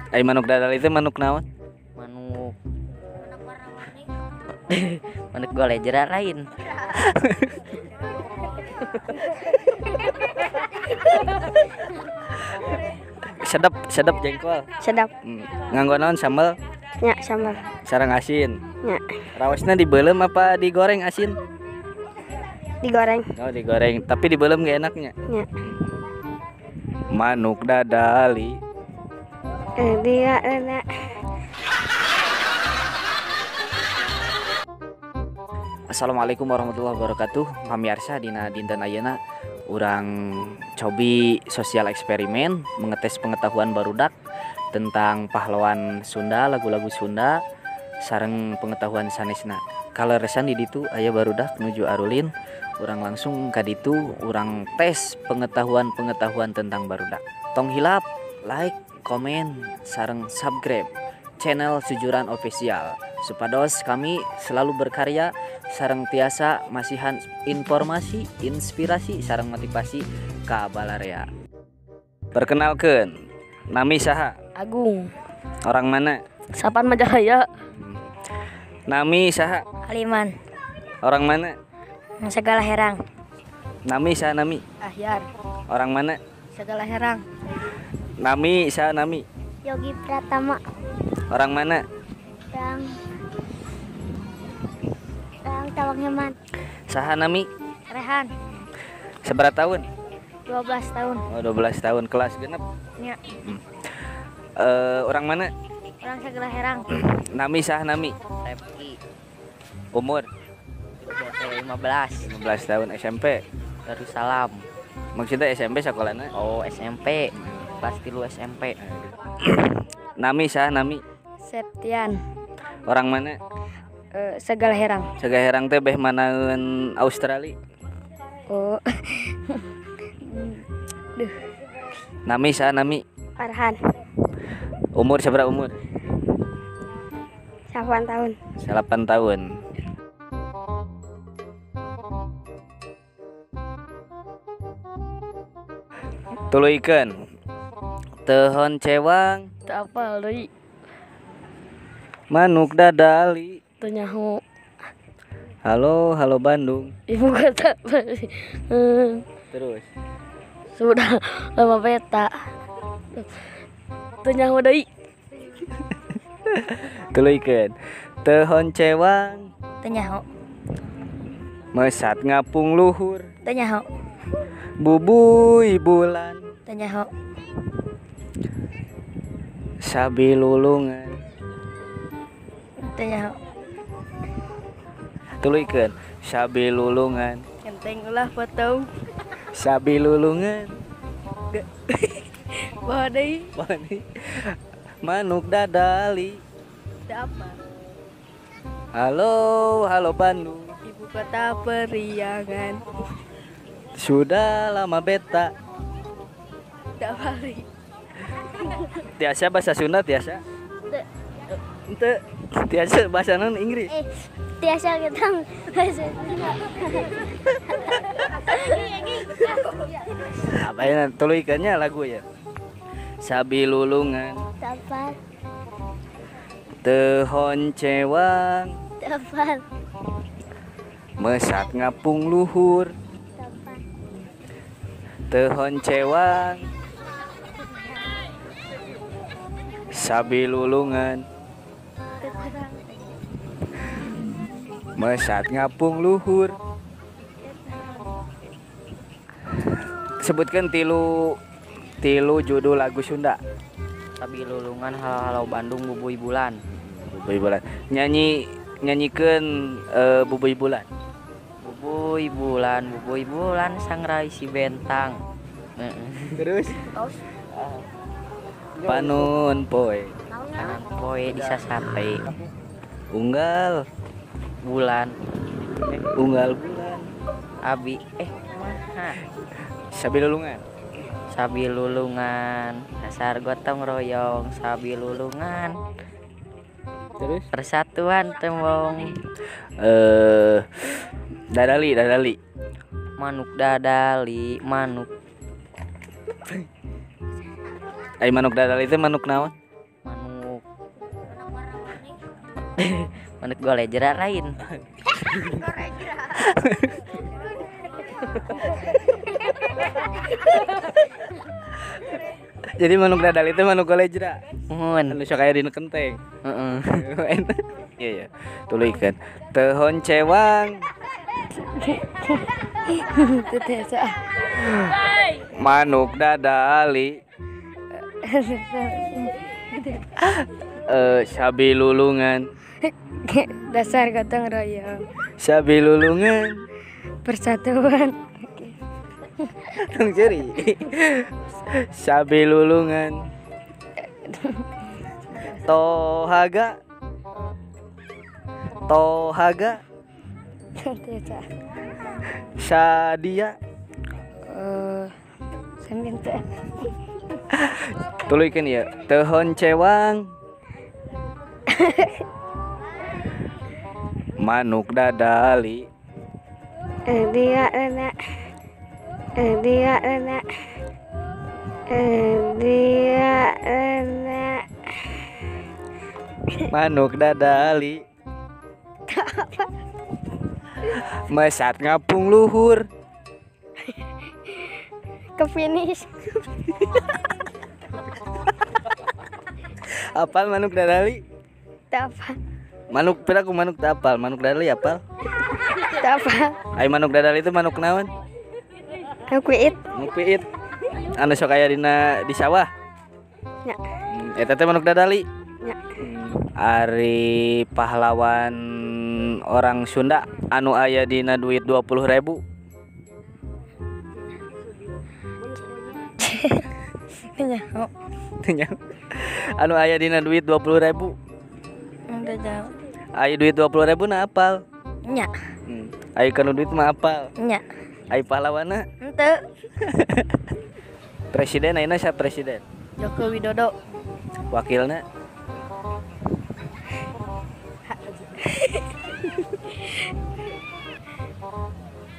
Ai manuk dadal itu manuk naon? Manuk manuk golejera lain. Sedap, sedap jengkol. Sedap. Nganggo naon sambal? Nya sambal. Sareng asin. Nya Rawasna dibeulem apa digoreng asin? digoreng. Oh, digoreng, tapi dibeulem gak enaknya. Nya. Manuk dadali. Dia enak. Assalamualaikum warahmatullahi wabarakatuh. Pamirsa dina dinten ayeuna urang cobi sosial eksperimen mengetes pengetahuan barudak tentang pahlawan Sunda, lagu-lagu Sunda sareng pengetahuan sanesna. Kaleresan di ditu aya barudak nuju Arulin, urang langsung ka ditu urang tes pengetahuan tentang barudak. Tong hilap, like, komen, sareng subscribe channel Sujuran Official supados kami selalu berkarya sareng tiasa masihan informasi, inspirasi sareng motivasi ka balarea. Perkenalkeun, nami saha? Agung. Orang mana? Sapan Majahaya. Nami saha? Aliman. Orang mana? Segala herang. Nami saha nami? Ahyar. Orang mana? Segala herang. Nami saha nami? Yogi Pratama. Orang mana? Orang Tawang Heman. Saha nami? Rehan. Seberapa tahun? 12 tahun. Oh, 12 tahun, kelas genep. Nya. Orang mana? Orang segala herang. Nami saha nami? Repki Umur 15 15 tahun, SMP. Darussalam. Maksudnya SMP sekolahnya? Oh, SMP. Kelas 3 SMP. Nami saha nami? Septian. Orang mana? Segala herang. Segala herang teh beh manaeun Australia. Oh. Nami saha nami? Farhan. Umur seberapa umur? 8 tahun. 8 tahun. Tuluikeun. Tehon cewang, Tak apa deui. manuk dadali. Teu nyaho. Halo, halo Bandung. Ibu kota. Terus. Sudah lama peta. Teu nyaho deui. Tuluikeun. Tehon cewang, Teu nyaho. mesat ngapung luhur. Teu nyaho. Bubuy bulan, Teu nyaho. sabi lulungan. Teu nyaho. Tuluikeun. Sabi lulungan, Kenteng ulah potong. sabi lulungan. Bawa deui. Manuk dadali. Teu apa. Halo, halo Bandung. Ibu kota periangan. Sudah lama beta. Teu balik. Tiasa bahasa Sunda tiasa. Ente tiasa bahasa non Inggris. Tiasa kita Apa ya tuluikannya lagu ya? Sabi lulungan, Tapal. tehon cewang, Tapal. mesat ngapung luhur, Tapal. tehon cewang, sabi lulungan, mesat ngapung luhur. Sebutkan tilu judul lagu Sunda. Sabi lulungan halo-halo Bandung bubuy bulan. Bubuy bulan. Nyanyikan bubuy bulan. Bubuy bulan sangrai si bentang. Terus panun poe. Kanan poe disasate. Unggal Bulan bulan. abi maha. Sabi lulungan. Sabi lulungan dasar gotong royong sabi lulungan Terus persatuan tembong dadali. manuk dadali manuk Ai manuk dadali itu manuk naon? Manuk golejera lain. Jadi manuk dadal itu manuk golejra. Mun. Anu sok aya dina kenteng. Heeh. Iya ya. Tuluykeun. Tehon cewang. Itu biasa. Manuk dadali. Sabi lulungan. Dasar gotong royong. Sabi lulungan. Persatuan. Tong ceri. Sabi lulungan. Tohaga. Tohaga. Biasa. Sadia. Seminta. Tuluykeun ieu. Tehon cewang. Manuk dadali. Dia enak. Dia enak. Dia enak. Manuk dadali. Mesat ngapung luhur. Ke finish. Apal manuk dadali? Tak apa. Manuk piraku manuk teu apal. Manuk dadali apal? Tak apa. Ai manuk dadali itu manuk naon? Aku it. Manuk piit. Anu sok aya di sawah. Ya. Eta teh manuk dadali. Ya. Ari pahlawan orang Sunda anu aya dina duit 20.000. Nyaho. Anu aya dina duit 20.000. Udah jauh. Aya duit 20.000 na apal. Nya. Aya kanu duit mah apal. Nya. Aya pahlawanna. Ente. Presiden ayeuna siapa presiden? Joko Widodo. Wakilna?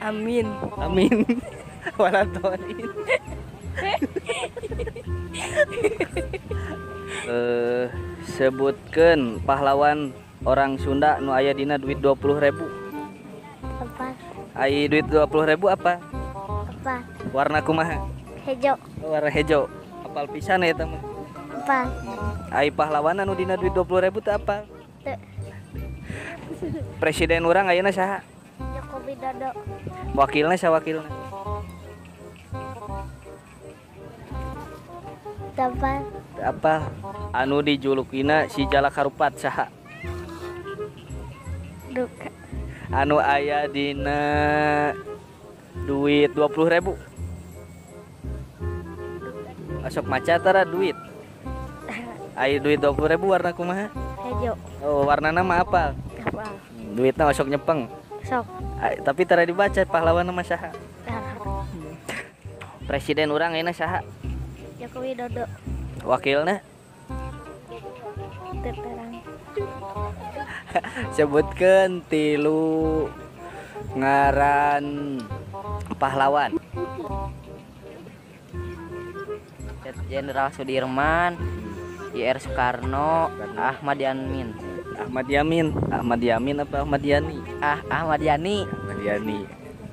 Amin. Amin. Walatoin. Sebutkeun pahlawan orang Sunda nu aya dina duit 20.000. Apa? Aya duit 20.000 apa? Apa? Warna kumaha? Hejo. Warna hejo. Apal pisan eta mah. Apa? Aya pahlawan anu dina duit 20.000 teu apal. Teu. Presiden urang ayeuna saha? Joko Widodo. Wakilna saha wakilna? Apa? Teu apal. Anu dijulukina si Jalak Harupat saha? Duka. Anu aya dina duit 20.000. Masuk maca tara duit. Aya duit 20.000 warna kumaha? Hejo. Oh, warnana mah apal. Apa? Duitna masuk nyepeng. Sok. Tapi tara dibaca pahlawan mah saha? Presiden urang ayeuna saha? Joko Widodo. Wakilna? Terang. Sebutkeun tilu ngaran pahlawan. Jenderal Sudirman, IR Soekarno, Ahmad Yamin. Ahmad Yamin. Ahmad Yamin apa Ahmad Yani? Ahmad Yani. Ahmad Yani.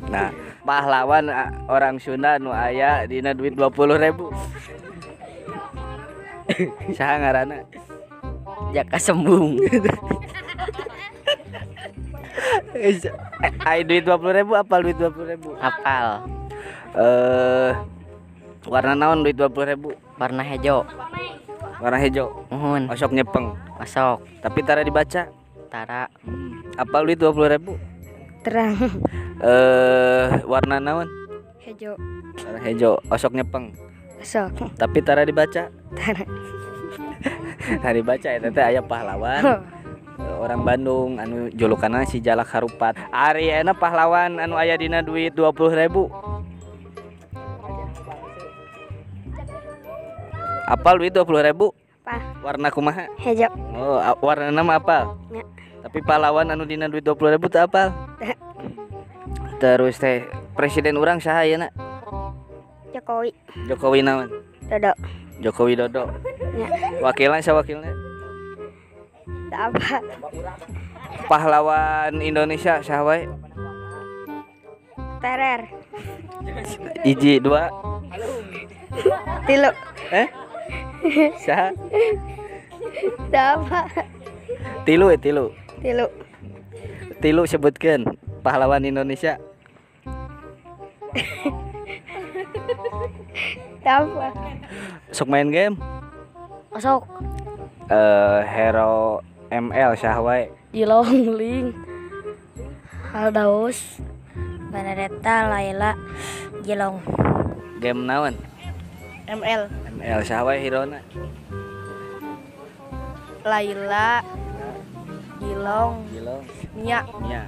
Nah, pahlawan orang Sunda nu aya dina duit 20.000. Saha ngaranna? Jaka Sembung. Aya duit 20.000 apal duit 20.000? Apal. Warna naon duit 20.000? Warna hejo. Warna hejo. Uhun. Osok nyepeng. Masuk. Tapi tara dibaca. Tara. Apal duit 20.000? Terang. Warna naon? Hejo. Warna hejo. Osok nyepeng. Sok. Tapi tara dibaca. Terang. Tara dibaca eta teh aya pahlawan. Orang Bandung anu julukanna si Jalak Harupat. Ari ayeuna pahlawan anu aya dina duit 20.000. Apal duit 20.000? Apa? Warna kumaha? Hejo. Oh, warna mah apal. Ya. Tapi pahlawan anu dina duit 20.000 teu apal. Terus teh presiden urang saha ayeuna? Jokowi. Jokowi naon? Dodo. Jokowi Dodo. Ya. Wakilna saha wakilna? apa? Pahlawan Indonesia saha wae? Terer. Iji dua. Tilu. Saha? Apa? Tilu. Tilu. Tilu sebutkeun pahlawan Indonesia. Apa? Sok main game. Masuk. Hero ML saha wae? Jilong Ling. Aldaus. Benedetta Laila Jilong. Game naon? ML. ML saha wae hirona? Laila Jilong. Gilong. Nya. Nya.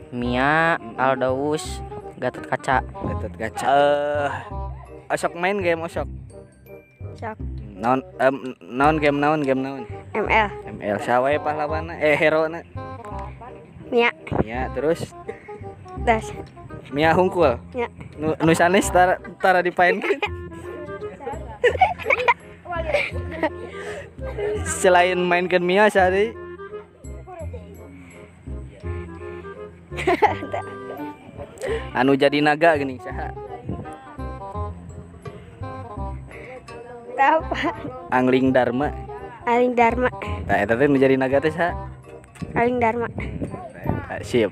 Mia, Aldaus, Gatot Kaca. Gatot Kaca. Osok main game osok. Sok. Naon game naon? ML. ML saha wae pahlawanna? Herona? Nya. Ya, terus Das. Mia hungkul. Nya. Nu sanes tara dipaenkeun. Selain mainkan Mia sehari anu jadi naga gini saha? Apa? Angling Dharma. Aling Dharma. Nah, eta teh nu jadi naga teh saha? Aling Dharma. Sip.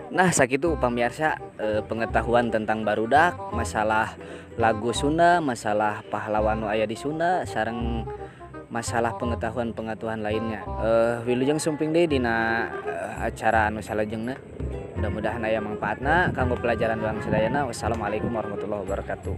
Nah, sakitu pamirsa pengetahuan tentang barudak, masalah lagu Sunda, masalah pahlawan nu aya di Sunda, sareng masalah pengetahuan lainnya. Wilujeng sumping deui dina acara anu salajengna. Mudah-mudahan aya mangpaatna kanggo pelajaran urang sadayana. Wassalamualaikum warahmatullahi wabarakatuh.